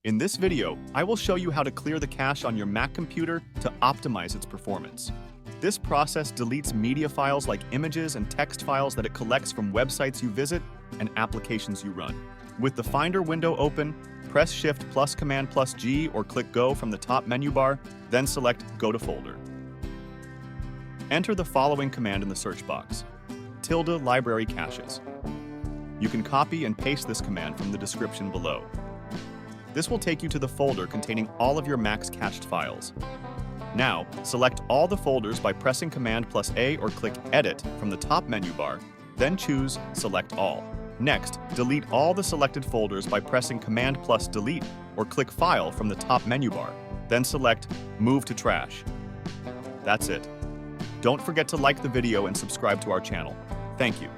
In this video, I will show you how to clear the cache on your Mac computer to optimize its performance. This process deletes media files like images and text files that it collects from websites you visit and applications you run. With the Finder window open, press Shift plus Command plus G or click Go from the top menu bar, then select Go to Folder. Enter the following command in the search box: ~library caches. You can copy and paste this command from the description below. This will take you to the folder containing all of your Mac's cached files. Now, select all the folders by pressing Command plus A or click Edit from the top menu bar, then choose Select All. Next, delete all the selected folders by pressing Command plus Delete or click File from the top menu bar, then select Move to Trash. That's it. Don't forget to like the video and subscribe to our channel. Thank you.